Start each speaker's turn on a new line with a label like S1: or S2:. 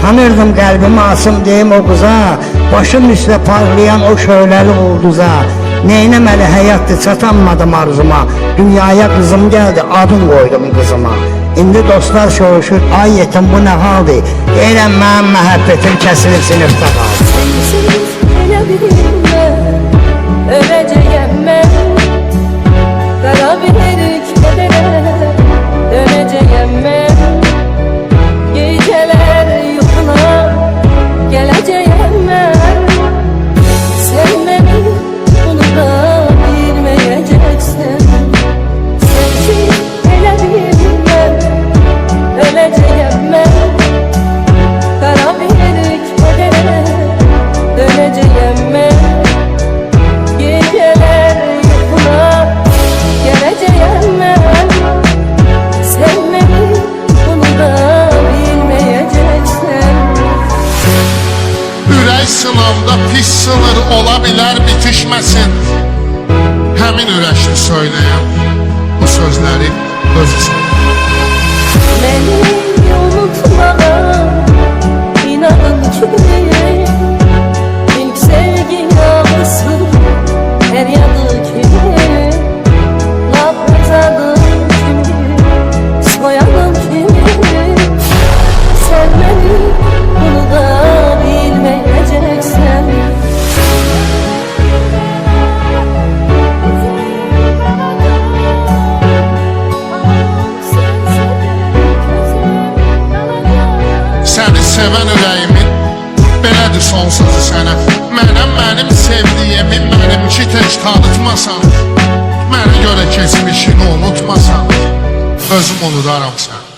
S1: Tanırdım qəlbimi asım deyim o qıza, başım üstə parlayan o şöləli ulduza. Neynəməli həyatdır, çatanmadım arzuma, dünyaya qızım gəldi, adın qoydum qızıma. İndi dostlar soruşur, ay yetim bu nə haldır? Deyirəm mənim məhəbbətim kəsilib sinifdə qaldı.
S2: Sensiz elə bilmə, öləcəyəm mən. Qara bir kədərə dönəcəyəm mən. Gecələr yuxuna gələcəyəm mən. Sen məni unuda bilməyəcəksən. Sensiz elə bilmə, öləcəyəm mən. Qara bir kədərə dönəcəyəm mən. Gecələr yuxuna gələcəyəm mən. Sen məni unuda bilməyəcəksən.
S3: Ürək sınavda pis sınır, ola bilər bitişməsin. Həmin ürəkli söyləyəm bu sözləri özüsən.
S2: Məni unutmağa inanın ki, ilk sevgi yağısı her yadı kimi, laf azadım kimi, soyadım kimi. Sen beni unuda bilmeyeceksen.
S3: Səni sevən ürəyimin belədir sonsuzu sənə. Mənim sevdiyimi mənimki tək tanıtmasan, mənə görə keçmişini unutmasan, özüm unudaram sən.